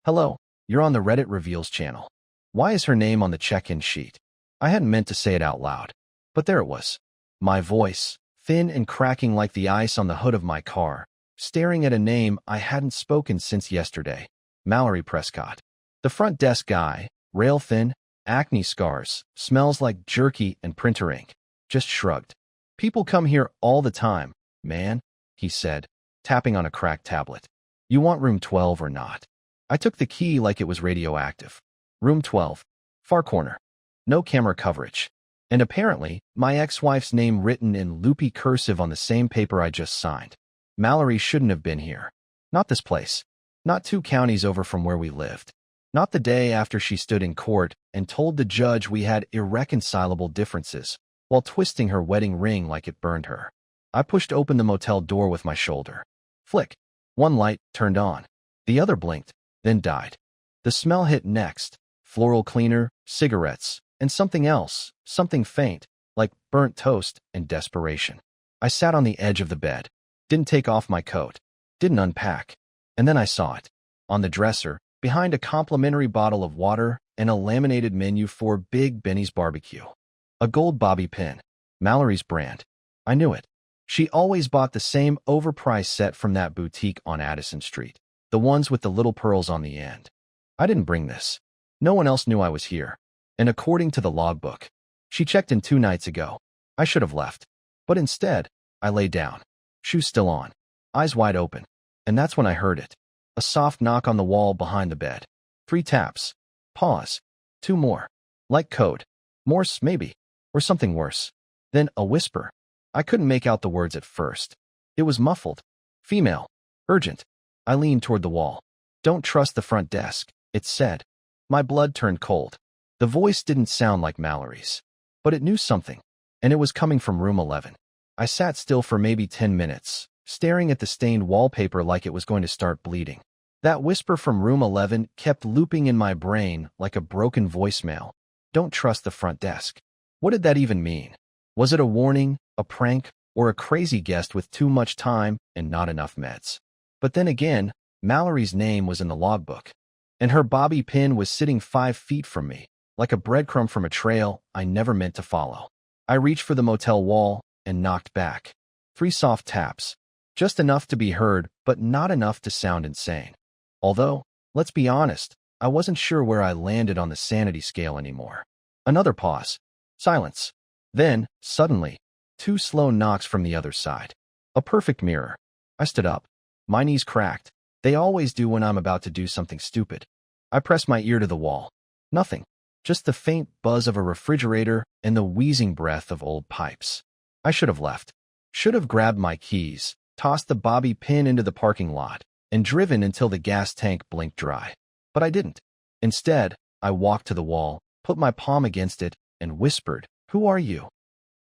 Hello, you're on the Reddit Reveals channel. Why is her name on the check-in sheet? I hadn't meant to say it out loud, but there it was. My voice, thin and cracking like the ice on the hood of my car, staring at a name I hadn't spoken since yesterday. Mallory Prescott. The front desk guy, rail thin, acne scars, smells like jerky and printer ink, just shrugged. People come here all the time, man, he said, tapping on a cracked tablet. You want room 12 or not? I took the key like it was radioactive. Room 12, far corner. No camera coverage. And apparently, my ex-wife's name written in loopy cursive on the same paper I just signed. Mallory shouldn't have been here. Not this place. Not 2 counties over from where we lived. Not the day after she stood in court and told the judge we had irreconcilable differences, while twisting her wedding ring like it burned her. I pushed open the motel door with my shoulder. Flick. One light turned on. The other blinked, then died. The smell hit next. Floral cleaner, cigarettes, and something else, something faint, like burnt toast and desperation. I sat on the edge of the bed. Didn't take off my coat. Didn't unpack. And then I saw it. On the dresser, behind a complimentary bottle of water and a laminated menu for Big Benny's Barbecue. A gold bobby pin. Mallory's brand. I knew it. She always bought the same overpriced set from that boutique on Addison Street. The ones with the little pearls on the end. I didn't bring this. No one else knew I was here. And according to the logbook, she checked in 2 nights ago. I should have left. But instead, I lay down. Shoes still on. Eyes wide open. And that's when I heard it. A soft knock on the wall behind the bed. 3 taps. Pause. 2 more. Like code. Morse, maybe. Or something worse. Then a whisper. I couldn't make out the words at first. It was muffled. Female. Urgent. I leaned toward the wall. Don't trust the front desk, it said. My blood turned cold. The voice didn't sound like Mallory's. But it knew something. And it was coming from room 11. I sat still for maybe 10 minutes, staring at the stained wallpaper like it was going to start bleeding. That whisper from room 11 kept looping in my brain like a broken voicemail. Don't trust the front desk. What did that even mean? Was it a warning, a prank, or a crazy guest with too much time and not enough meds? But then again, Mallory's name was in the logbook, and her bobby pin was sitting 5 feet from me, like a breadcrumb from a trail I never meant to follow. I reached for the motel wall and knocked back. 3 soft taps, just enough to be heard, but not enough to sound insane. Although, let's be honest, I wasn't sure where I landed on the sanity scale anymore. Another pause. Silence. Then, suddenly, 2 slow knocks from the other side. A perfect mirror. I stood up. My knees cracked. They always do when I'm about to do something stupid. I pressed my ear to the wall. Nothing. Just the faint buzz of a refrigerator and the wheezing breath of old pipes. I should have left. Should have grabbed my keys, tossed the bobby pin into the parking lot, and driven until the gas tank blinked dry. But I didn't. Instead, I walked to the wall, put my palm against it, and whispered, "Who are you?"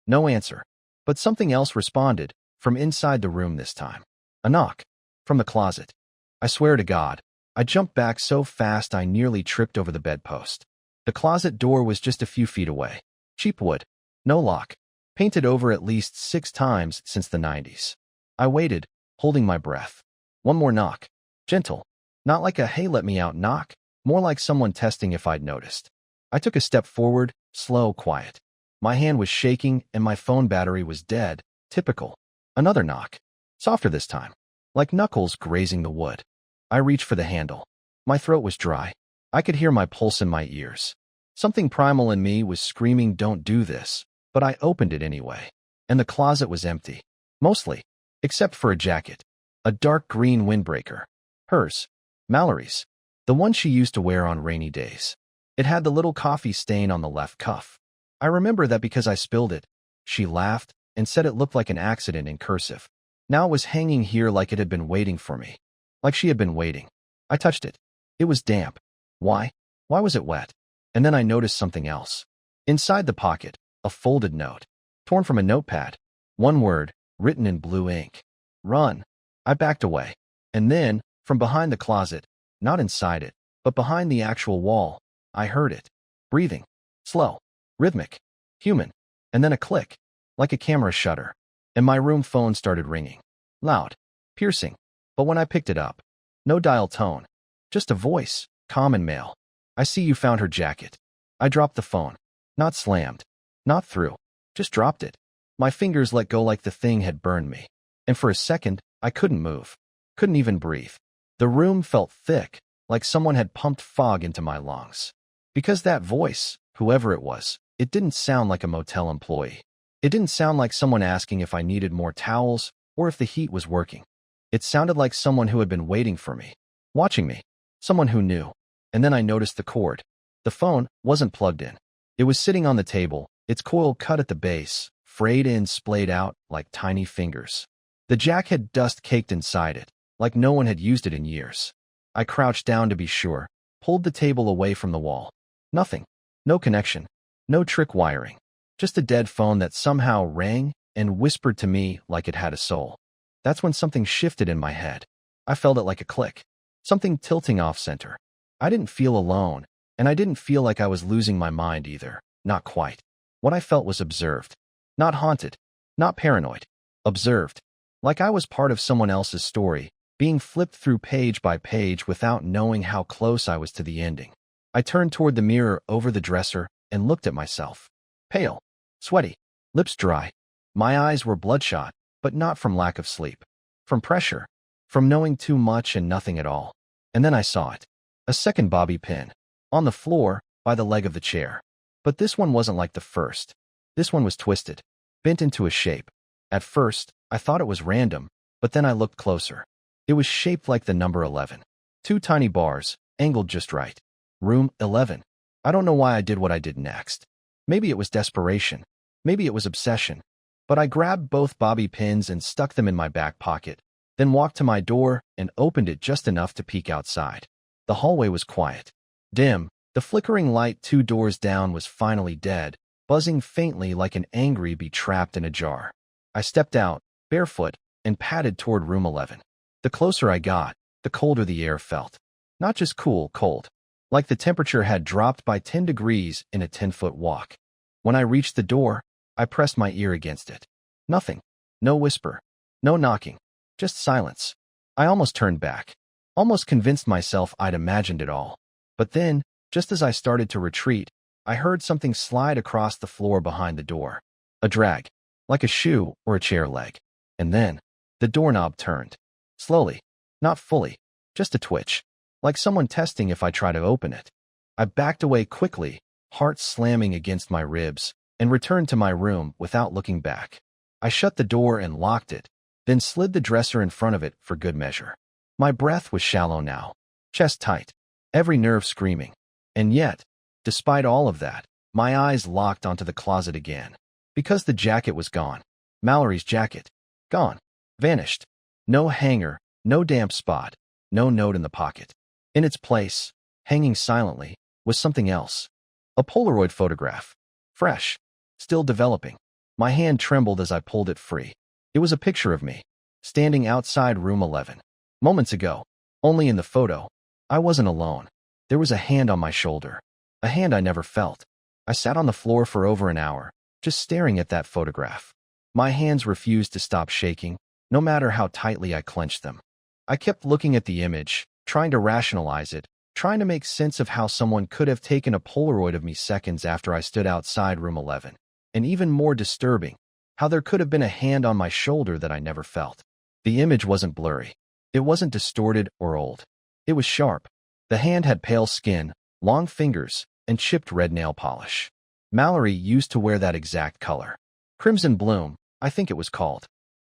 No answer. But something else responded, from inside the room this time. A knock. From the closet. I swear to God, I jumped back so fast I nearly tripped over the bedpost. The closet door was just a few feet away. Cheap wood. No lock. Painted over at least 6 times since the 90s. I waited, holding my breath. One more knock. Gentle. Not like a "hey, let me out" knock, more like someone testing if I'd noticed. I took a step forward, slow, quiet. My hand was shaking and my phone battery was dead. Typical. Another knock. Softer this time. Like knuckles grazing the wood. I reached for the handle. My throat was dry. I could hear my pulse in my ears. Something primal in me was screaming, "Don't do this," but I opened it anyway. And the closet was empty. Mostly. Except for a jacket. A dark green windbreaker. Hers. Mallory's. The one she used to wear on rainy days. It had the little coffee stain on the left cuff. I remember that because I spilled it. She laughed and said it looked like an accident in cursive. Now it was hanging here like it had been waiting for me. Like she had been waiting. I touched it. It was damp. Why? Why was it wet? And then I noticed something else. Inside the pocket, a folded note. Torn from a notepad. One word, written in blue ink. Run. I backed away. And then, from behind the closet, not inside it, but behind the actual wall, I heard it. Breathing. Slow. Rhythmic. Human. And then a click. Like a camera shutter. And my room phone started ringing. Loud. Piercing. But when I picked it up, no dial tone. Just a voice, calm and male. I see you found her jacket. I dropped the phone. Not slammed. Not through. Just dropped it. My fingers let go like the thing had burned me. And for a second, I couldn't move. Couldn't even breathe. The room felt thick, like someone had pumped fog into my lungs. Because that voice, whoever it was, it didn't sound like a motel employee. It didn't sound like someone asking if I needed more towels or if the heat was working. It sounded like someone who had been waiting for me, watching me, someone who knew. And then I noticed the cord. The phone wasn't plugged in. It was sitting on the table, its coil cut at the base, frayed ends splayed out like tiny fingers. The jack had dust caked inside it, like no one had used it in years. I crouched down to be sure, pulled the table away from the wall. Nothing. No connection. No trick wiring. Just a dead phone that somehow rang and whispered to me like it had a soul. That's when something shifted in my head. I felt it like a click. Something tilting off center. I didn't feel alone, and I didn't feel like I was losing my mind either. Not quite. What I felt was observed. Not haunted. Not paranoid. Observed. Like I was part of someone else's story, being flipped through page by page without knowing how close I was to the ending. I turned toward the mirror over the dresser and looked at myself. Pale. Sweaty. Lips dry. My eyes were bloodshot, but not from lack of sleep. From pressure. From knowing too much and nothing at all. And then I saw it. A second bobby pin. On the floor, by the leg of the chair. But this one wasn't like the first. This one was twisted. Bent into a shape. At first, I thought it was random, but then I looked closer. It was shaped like the number 11. Two tiny bars, angled just right. Room 11. I don't know why I did what I did next. Maybe it was desperation. Maybe it was obsession. But I grabbed both bobby pins and stuck them in my back pocket, then walked to my door and opened it just enough to peek outside. The hallway was quiet. Dim. The flickering light 2 doors down was finally dead, buzzing faintly like an angry bee trapped in a jar. I stepped out, barefoot, and padded toward room 11. The closer I got, the colder the air felt. Not just cool, cold. Like the temperature had dropped by 10 degrees in a 10-foot walk. When I reached the door, I pressed my ear against it. Nothing. No whisper. No knocking. Just silence. I almost turned back. Almost convinced myself I'd imagined it all. But then, just as I started to retreat, I heard something slide across the floor behind the door. A drag. Like a shoe or a chair leg. And then, the doorknob turned. Slowly. Not fully. Just a twitch. Like someone testing if I try to open it. I backed away quickly, heart slamming against my ribs, and returned to my room without looking back. I shut the door and locked it, then slid the dresser in front of it for good measure. My breath was shallow now. Chest tight. Every nerve screaming. And yet, despite all of that, my eyes locked onto the closet again. Because the jacket was gone. Mallory's jacket. Gone. Vanished. No hanger, no damp spot, no note in the pocket. In its place, hanging silently, was something else. A Polaroid photograph. Fresh. Still developing. My hand trembled as I pulled it free. It was a picture of me, standing outside room 11. Moments ago, only in the photo, I wasn't alone. There was a hand on my shoulder. A hand I never felt. I sat on the floor for over an hour, just staring at that photograph. My hands refused to stop shaking, no matter how tightly I clenched them. I kept looking at the image, trying to rationalize it, trying to make sense of how someone could have taken a Polaroid of me seconds after I stood outside room 11. And even more disturbing, how there could have been a hand on my shoulder that I never felt. The image wasn't blurry. It wasn't distorted or old. It was sharp. The hand had pale skin, long fingers, and chipped red nail polish. Mallory used to wear that exact color. Crimson Bloom, I think it was called.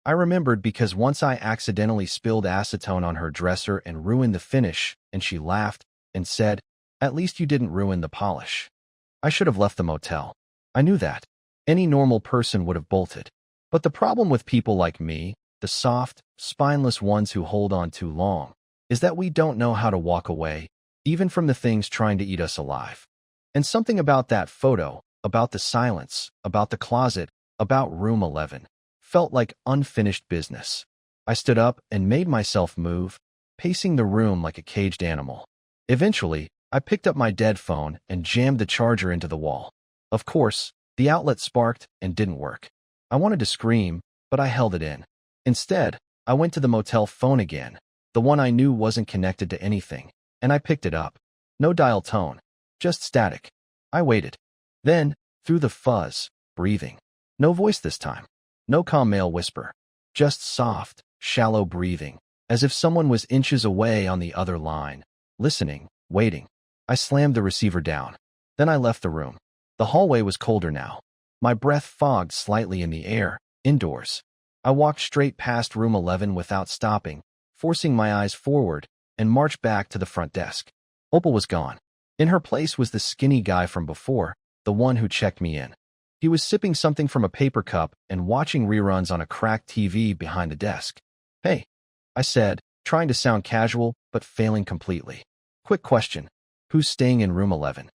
I remembered because once I accidentally spilled acetone on her dresser and ruined the finish, and she laughed and said, "At least you didn't ruin the polish." I should have left the motel. I knew that. Any normal person would have bolted. But the problem with people like me, the soft, spineless ones who hold on too long, is that we don't know how to walk away, even from the things trying to eat us alive. And something about that photo, about the silence, about the closet, about room 11, felt like unfinished business. I stood up and made myself move, pacing the room like a caged animal. Eventually, I picked up my dead phone and jammed the charger into the wall. Of course, the outlet sparked and didn't work. I wanted to scream, but I held it in. Instead, I went to the motel phone again, the one I knew wasn't connected to anything. and I picked it up. No dial tone, just static. I waited. Then, through the fuzz, breathing. No voice this time. No calm male whisper. Just soft, shallow breathing, as if someone was inches away on the other line, listening, waiting. I slammed the receiver down. Then I left the room. The hallway was colder now. My breath fogged slightly in the air, indoors. I walked straight past room 11 without stopping, forcing my eyes forward, and marched back to the front desk. Opal was gone. In her place was the skinny guy from before, the one who checked me in. He was sipping something from a paper cup and watching reruns on a cracked TV behind the desk. "Hey," I said, trying to sound casual, but failing completely. "Quick question. Who's staying in room 11?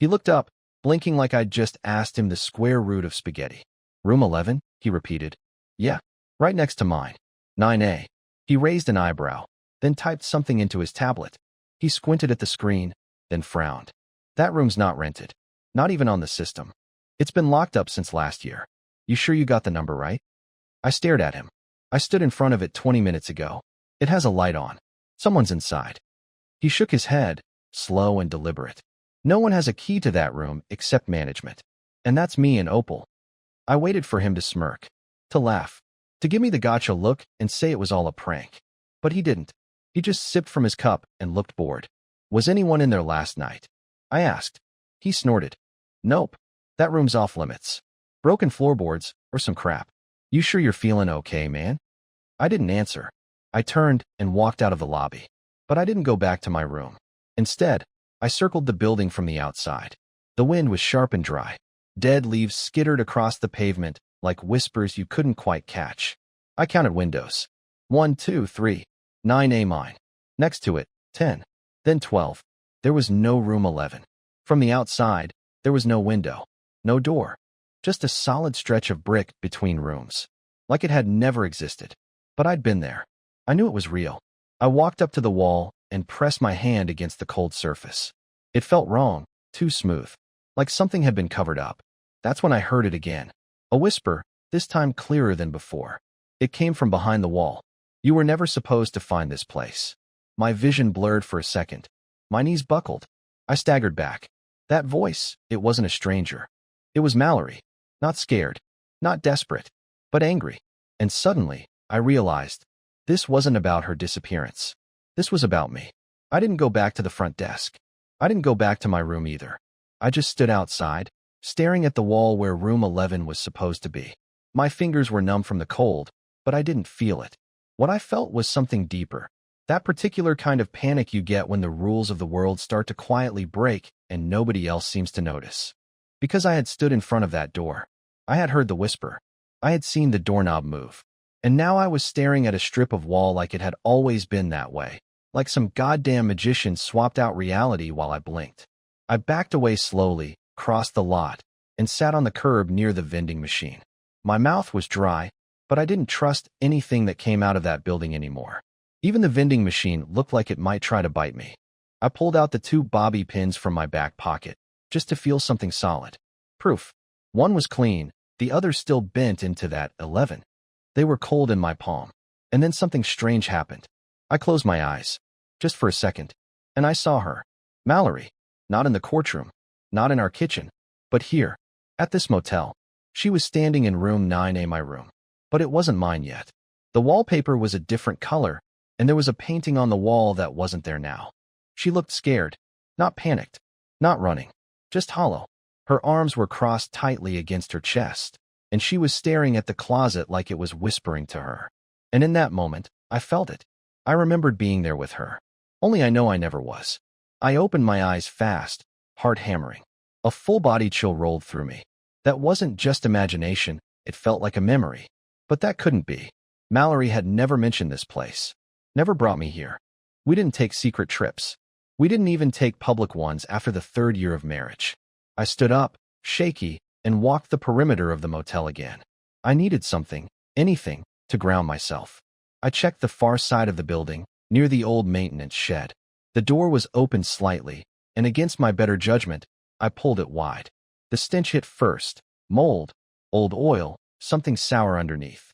He looked up, blinking like I'd just asked him the square root of spaghetti. "Room 11? He repeated. "Yeah, right next to mine. 9A. He raised an eyebrow, then typed something into his tablet. He squinted at the screen, then frowned. "That room's not rented. Not even on the system. It's been locked up since last year. You sure you got the number right?" I stared at him. "I stood in front of it 20 minutes ago. It has a light on. Someone's inside." He shook his head, slow and deliberate. "No one has a key to that room except management. And that's me and Opal." I waited for him to smirk, to laugh, to give me the gotcha look and say it was all a prank. But he didn't. He just sipped from his cup and looked bored. "Was anyone in there last night?" I asked. He snorted. "Nope. That room's off limits. Broken floorboards or some crap. You sure you're feeling okay, man?" I didn't answer. I turned and walked out of the lobby. But I didn't go back to my room. Instead, I circled the building from the outside. The wind was sharp and dry. Dead leaves skittered across the pavement like whispers you couldn't quite catch. I counted windows. 1, 2, 3. 9A mine. Next to it, 10. Then 12. There was no room 11. From the outside, there was no window. No door. Just a solid stretch of brick between rooms. Like it had never existed. But I'd been there. I knew it was real. I walked up to the wall and pressed my hand against the cold surface. It felt wrong, too smooth. Like something had been covered up. That's when I heard it again. A whisper, this time clearer than before. It came from behind the wall. "You were never supposed to find this place." My vision blurred for a second. My knees buckled. I staggered back. That voice, it wasn't a stranger. It was Mallory. Not scared. Not desperate. But angry. And suddenly, I realized, this wasn't about her disappearance. This was about me. I didn't go back to the front desk. I didn't go back to my room either. I just stood outside, staring at the wall where room 11 was supposed to be. My fingers were numb from the cold, but I didn't feel it. What I felt was something deeper. That particular kind of panic you get when the rules of the world start to quietly break and nobody else seems to notice. Because I had stood in front of that door. I had heard the whisper. I had seen the doorknob move. And now I was staring at a strip of wall like it had always been that way. Like some goddamn magician swapped out reality while I blinked. I backed away slowly, crossed the lot, and sat on the curb near the vending machine. My mouth was dry, but I didn't trust anything that came out of that building anymore. Even the vending machine looked like it might try to bite me. I pulled out the 2 bobby pins from my back pocket, just to feel something solid. Proof. One was clean, the other still bent into that 11. They were cold in my palm. And then something strange happened. I closed my eyes, just for a second, and I saw her. Mallory. Not in the courtroom, not in our kitchen, but here, at this motel. She was standing in room 9A, my room. But it wasn't mine yet. The wallpaper was a different color, and there was a painting on the wall that wasn't there now. She looked scared, not panicked, not running, just hollow. Her arms were crossed tightly against her chest, and she was staring at the closet like it was whispering to her. And in that moment, I felt it. I remembered being there with her. Only I know I never was. I opened my eyes fast, heart hammering. A full-body chill rolled through me. That wasn't just imagination, it felt like a memory. But that couldn't be. Mallory had never mentioned this place. Never brought me here. We didn't take secret trips. We didn't even take public ones after the 3rd year of marriage. I stood up, shaky, and walked the perimeter of the motel again. I needed something, anything, to ground myself. I checked the far side of the building, near the old maintenance shed. The door was open slightly, and against my better judgment, I pulled it wide. The stench hit first. Mold, old oil, something sour underneath.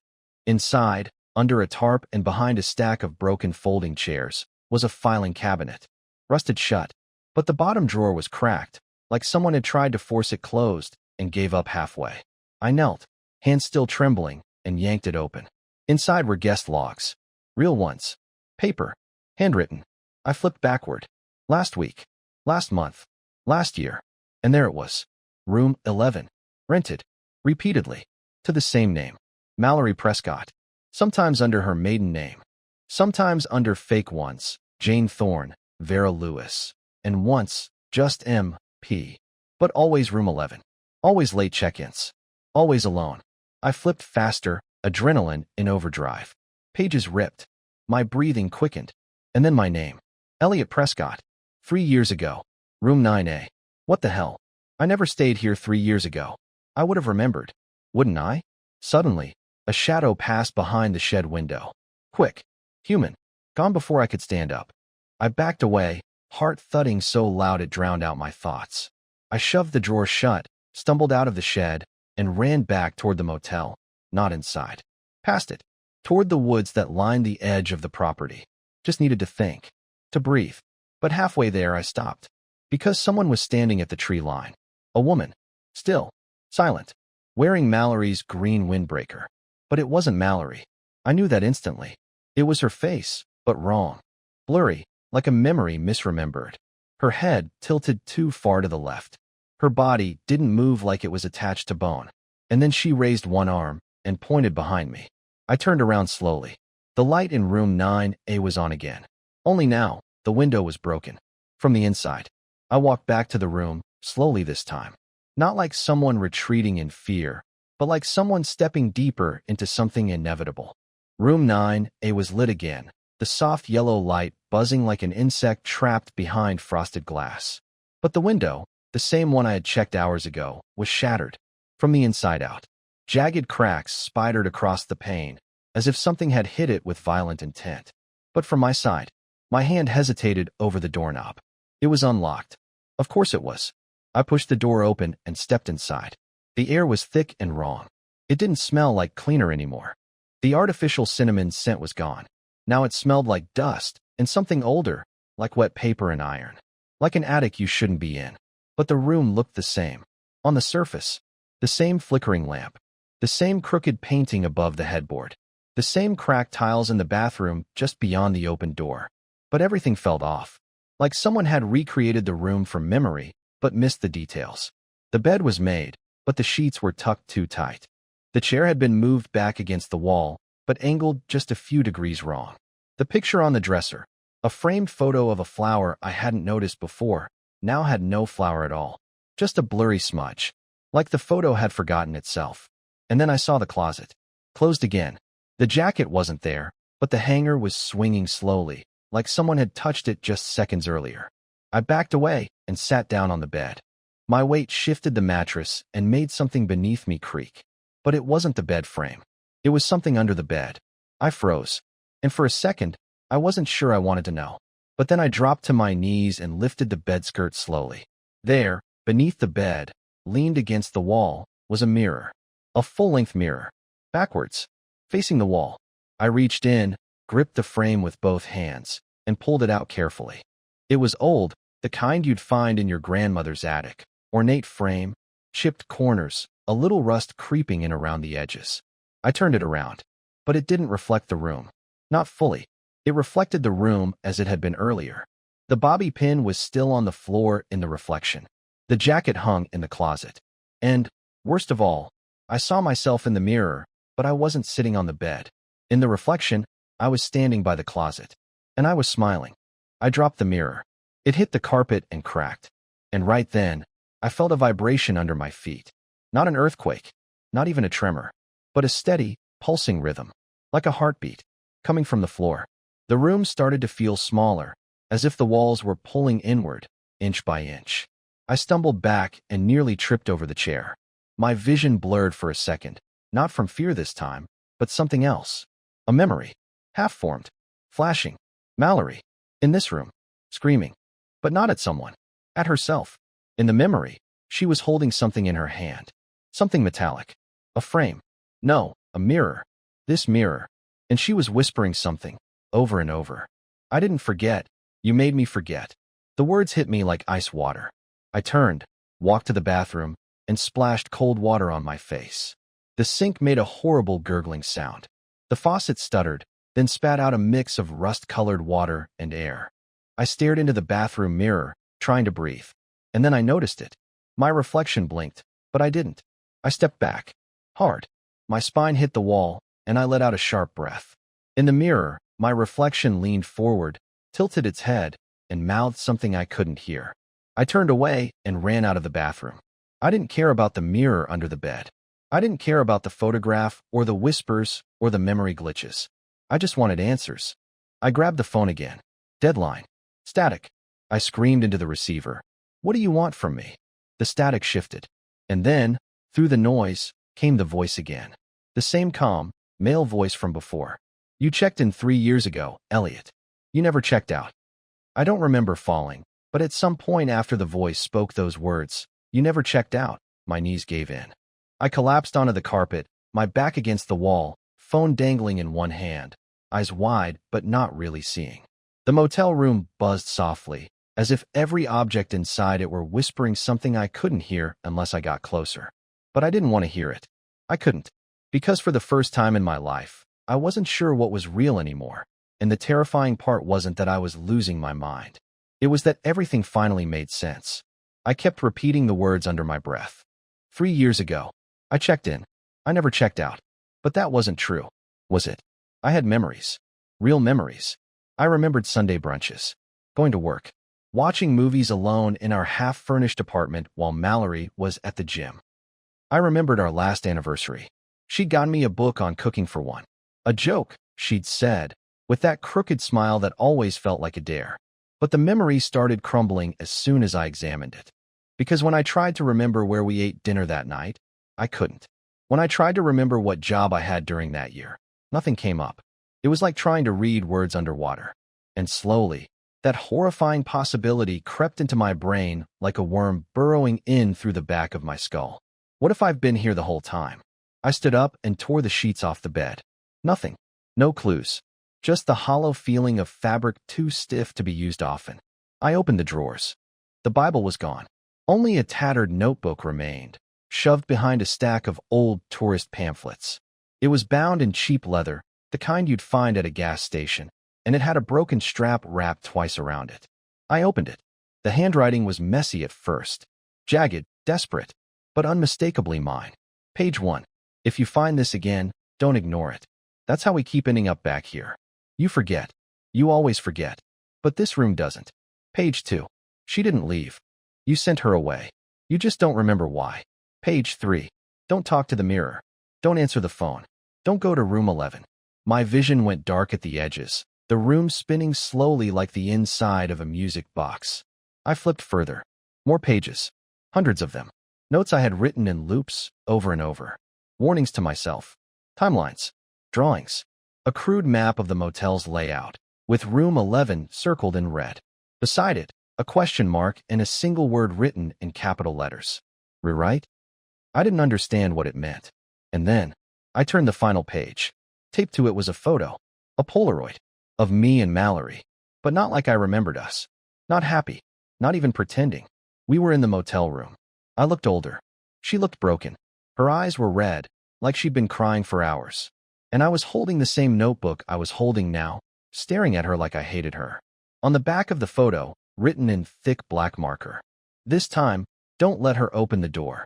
Inside, under a tarp and behind a stack of broken folding chairs, was a filing cabinet. rusted shut, but the bottom drawer was cracked, like someone had tried to force it closed and gave up halfway. I knelt, hands still trembling, and yanked it open. Inside were guest logs. Real ones. Paper. Handwritten. I flipped backward. Last week. Last month. Last year. And there it was. Room 11. Rented. Repeatedly. To the same name. Mallory Prescott. Sometimes under her maiden name. Sometimes under fake ones. Jane Thorne, Vera Lewis. And once, just M.P. But always room 11. Always late check-ins. Always alone. I flipped faster, adrenaline in overdrive. Pages ripped. My breathing quickened. And then my name. Elliot Prescott. 3 years ago. Room 9A. What the hell? I never stayed here 3 years ago. I would have remembered. Wouldn't I? Suddenly, a shadow passed behind the shed window. Quick. Human. Gone before I could stand up. I backed away, heart thudding so loud it drowned out my thoughts. I shoved the drawer shut, stumbled out of the shed, and ran back toward the motel, not inside. Past it, toward the woods that lined the edge of the property. Just needed to think, to breathe. But halfway there I stopped, because someone was standing at the tree line. A woman, still, silent, wearing Mallory's green windbreaker. But it wasn't Mallory. I knew that instantly. It was her face, but wrong. Blurry, like a memory misremembered. Her head tilted too far to the left. Her body didn't move like it was attached to bone. And then she raised one arm and pointed behind me. I turned around slowly. The light in room 9A was on again. Only now, the window was broken. From the inside. I walked back to the room, slowly this time. Not like someone retreating in fear, but like someone stepping deeper into something inevitable. Room 9A was lit again, the soft yellow light buzzing like an insect trapped behind frosted glass. But the window, the same one I had checked hours ago, was shattered. From the inside out. Jagged cracks spidered across the pane, as if something had hit it with violent intent. But from my side, my hand hesitated over the doorknob. It was unlocked. Of course it was. I pushed the door open and stepped inside. The air was thick and wrong. It didn't smell like cleaner anymore. The artificial cinnamon scent was gone. Now it smelled like dust and something older, like wet paper and iron. Like an attic you shouldn't be in. But the room looked the same. On the surface, the same flickering lamp. The same crooked painting above the headboard. The same cracked tiles in the bathroom just beyond the open door. But everything felt off. Like someone had recreated the room from memory, but missed the details. The bed was made, but the sheets were tucked too tight. The chair had been moved back against the wall, but angled just a few degrees wrong. The picture on the dresser, a framed photo of a flower I hadn't noticed before, now had no flower at all. Just a blurry smudge. Like the photo had forgotten itself. And then I saw the closet. Closed again. The jacket wasn't there, but the hanger was swinging slowly, like someone had touched it just seconds earlier. I backed away and sat down on the bed. My weight shifted the mattress and made something beneath me creak. But it wasn't the bed frame. It was something under the bed. I froze. And for a second, I wasn't sure I wanted to know. But then I dropped to my knees and lifted the bedskirt slowly. There, beneath the bed, leaned against the wall, was a mirror. A full-length mirror. Backwards. Facing the wall. I reached in, gripped the frame with both hands, and pulled it out carefully. It was old, the kind you'd find in your grandmother's attic. Ornate frame, chipped corners, a little rust creeping in around the edges. I turned it around. But it didn't reflect the room. Not fully. It reflected the room as it had been earlier. The bobby pin was still on the floor in the reflection. The jacket hung in the closet. And, worst of all, I saw myself in the mirror, but I wasn't sitting on the bed. In the reflection, I was standing by the closet. And I was smiling. I dropped the mirror. It hit the carpet and cracked. And right then, I felt a vibration under my feet. Not an earthquake, not even a tremor, but a steady, pulsing rhythm, like a heartbeat, coming from the floor. The room started to feel smaller, as if the walls were pulling inward, inch by inch. I stumbled back and nearly tripped over the chair. My vision blurred for a second, not from fear this time, but something else. A memory, half-formed, flashing. Mallory, in this room, screaming, but not at someone, at herself. In the memory, she was holding something in her hand. Something metallic. A frame. No, a mirror. This mirror. And she was whispering something, over and over. I didn't forget. You made me forget. The words hit me like ice water. I turned, walked to the bathroom, and splashed cold water on my face. The sink made a horrible gurgling sound. The faucet stuttered, then spat out a mix of rust-colored water and air. I stared into the bathroom mirror, trying to breathe. And then I noticed it. My reflection blinked, but I didn't. I stepped back. Hard. My spine hit the wall, and I let out a sharp breath. In the mirror, my reflection leaned forward, tilted its head, and mouthed something I couldn't hear. I turned away and ran out of the bathroom. I didn't care about the mirror under the bed. I didn't care about the photograph or the whispers or the memory glitches. I just wanted answers. I grabbed the phone again. Deadline. Static. I screamed into the receiver. What do you want from me? The static shifted. And then, through the noise, came the voice again. The same calm, male voice from before. You checked in 3 years ago, Elliot. You never checked out. I don't remember falling, but at some point after the voice spoke those words, you never checked out, my knees gave in. I collapsed onto the carpet, my back against the wall, phone dangling in one hand, eyes wide but not really seeing. The motel room buzzed softly, as if every object inside it were whispering something I couldn't hear unless I got closer. But I didn't want to hear it. I couldn't. Because for the first time in my life, I wasn't sure what was real anymore, and the terrifying part wasn't that I was losing my mind. It was that everything finally made sense. I kept repeating the words under my breath. 3 years ago, I checked in. I never checked out. But that wasn't true, was it? I had memories. Real memories. I remembered Sunday brunches, going to work, watching movies alone in our half-furnished apartment while Mallory was at the gym. I remembered our last anniversary. She'd gotten me a book on cooking for one. A joke, she'd said, with that crooked smile that always felt like a dare. But the memory started crumbling as soon as I examined it. Because when I tried to remember where we ate dinner that night, I couldn't. When I tried to remember what job I had during that year, nothing came up. It was like trying to read words underwater. And slowly, that horrifying possibility crept into my brain like a worm burrowing in through the back of my skull. What if I've been here the whole time? I stood up and tore the sheets off the bed. Nothing. No clues. Just the hollow feeling of fabric too stiff to be used often. I opened the drawers. The Bible was gone. Only a tattered notebook remained, shoved behind a stack of old tourist pamphlets. It was bound in cheap leather, the kind you'd find at a gas station, and it had a broken strap wrapped twice around it. I opened it. The handwriting was messy at first, jagged, desperate, but unmistakably mine. Page 1. If you find this again, don't ignore it. That's how we keep ending up back here. You forget. You always forget. But this room doesn't. Page 2. She didn't leave. You sent her away. You just don't remember why. Page 3. Don't talk to the mirror. Don't answer the phone. Don't go to room 11. My vision went dark at the edges, the room spinning slowly like the inside of a music box. I flipped further. More pages. Hundreds of them. Notes I had written in loops, over and over. Warnings to myself. Timelines. Drawings. A crude map of the motel's layout, with room 11 circled in red. Beside it, a question mark and a single word written in capital letters. Rewrite? I didn't understand what it meant. And then, I turned the final page. Taped to it was a photo, a Polaroid, of me and Mallory. But not like I remembered us. Not happy. Not even pretending. We were in the motel room. I looked older. She looked broken. Her eyes were red, like she'd been crying for hours. And I was holding the same notebook I was holding now, staring at her like I hated her. On the back of the photo, written in thick black marker. This time, don't let her open the door.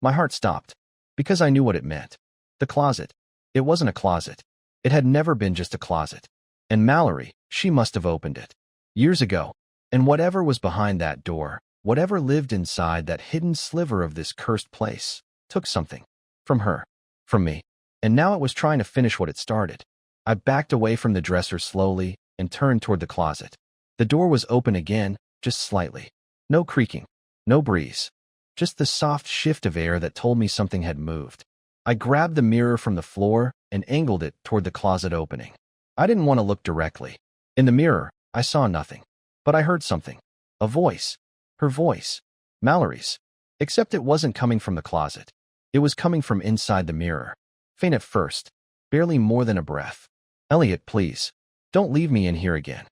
My heart stopped, because I knew what it meant. The closet. It wasn't a closet. It had never been just a closet. And Mallory, she must have opened it. Years ago. And whatever was behind that door, whatever lived inside that hidden sliver of this cursed place, took something. From her. From me. And now it was trying to finish what it started. I backed away from the dresser slowly and turned toward the closet. The door was open again, just slightly. No creaking. No breeze. Just the soft shift of air that told me something had moved. I grabbed the mirror from the floor and angled it toward the closet opening. I didn't want to look directly. In the mirror, I saw nothing. But I heard something. A voice. Her voice. Mallory's. Except it wasn't coming from the closet. It was coming from inside the mirror. Faint at first. Barely more than a breath. Elliot, please. Don't leave me in here again.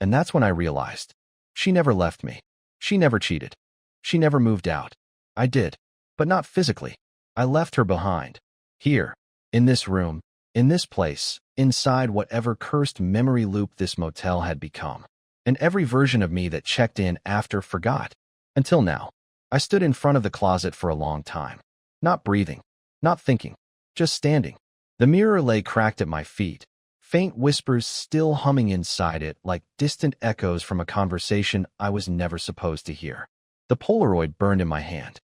And that's when I realized. She never left me. She never cheated. She never moved out. I did, but not physically. I left her behind. Here, in this room, in this place, inside whatever cursed memory loop this motel had become. And every version of me that checked in after forgot. Until now. I stood in front of the closet for a long time. Not breathing. Not thinking. Just standing. The mirror lay cracked at my feet, faint whispers still humming inside it like distant echoes from a conversation I was never supposed to hear. The Polaroid burned in my hand.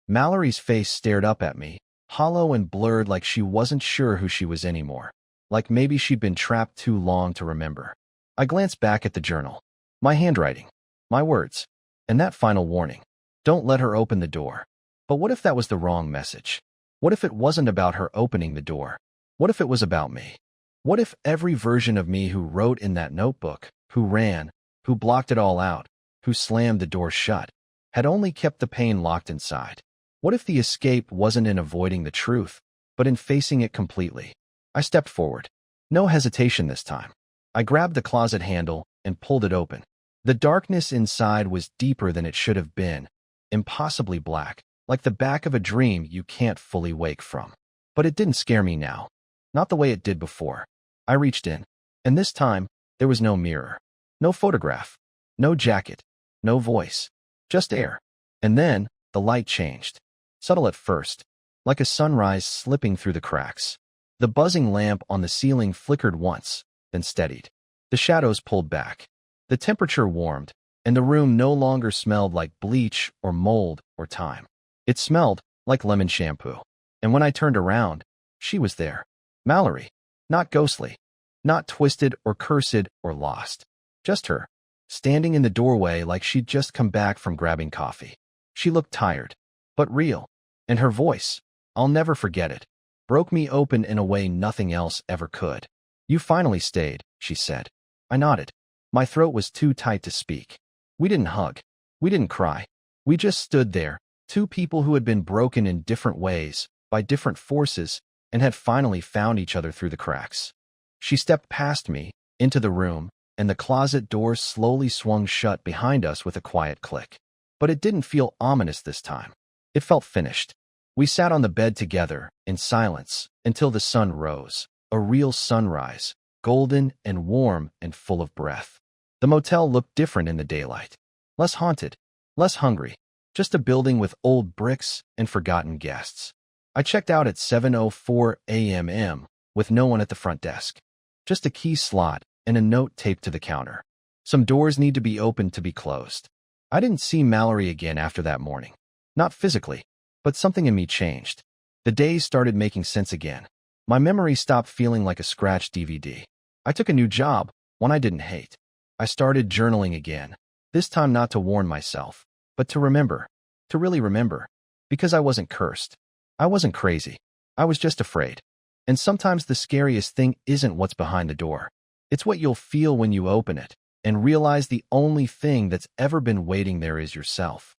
Mallory's face stared up at me, hollow and blurred like she wasn't sure who she was anymore, like maybe she'd been trapped too long to remember. I glanced back at the journal. My handwriting. My words. And that final warning. Don't let her open the door. But what if that was the wrong message? What if it wasn't about her opening the door? What if it was about me? What if every version of me who wrote in that notebook, who ran, who blocked it all out, who slammed the door shut, had only kept the pain locked inside? What if the escape wasn't in avoiding the truth, but in facing it completely? I stepped forward. No hesitation this time. I grabbed the closet handle and pulled it open. The darkness inside was deeper than it should have been, impossibly black, like the back of a dream you can't fully wake from. But it didn't scare me now. Not the way it did before. I reached in, and this time, there was no mirror, no photograph, no jacket, no voice, just air. And then, the light changed. Subtle at first, like a sunrise slipping through the cracks. The buzzing lamp on the ceiling flickered once, then steadied. The shadows pulled back. The temperature warmed, and the room no longer smelled like bleach or mold or time. It smelled like lemon shampoo. And when I turned around, she was there. Mallory. Not ghostly. Not twisted or cursed or lost. Just her. Standing in the doorway like she'd just come back from grabbing coffee. She looked tired, but real. And her voice, I'll never forget it, broke me open in a way nothing else ever could. You finally stayed, she said. I nodded. My throat was too tight to speak. We didn't hug. We didn't cry. We just stood there, two people who had been broken in different ways, by different forces, and had finally found each other through the cracks. She stepped past me, into the room, and the closet door slowly swung shut behind us with a quiet click. But it didn't feel ominous this time. It felt finished. We sat on the bed together, in silence, until the sun rose, a real sunrise, golden and warm and full of breath. The motel looked different in the daylight. Less haunted, less hungry, just a building with old bricks and forgotten guests. I checked out at 7:04 a.m. with no one at the front desk. Just a key slot and a note taped to the counter. Some doors need to be opened to be closed. I didn't see Mallory again after that morning. Not physically, but something in me changed. The days started making sense again. My memory stopped feeling like a scratched DVD. I took a new job, one I didn't hate. I started journaling again, this time not to warn myself, but to remember, to really remember, because I wasn't cursed. I wasn't crazy. I was just afraid. And sometimes the scariest thing isn't what's behind the door. It's what you'll feel when you open it and realize the only thing that's ever been waiting there is yourself.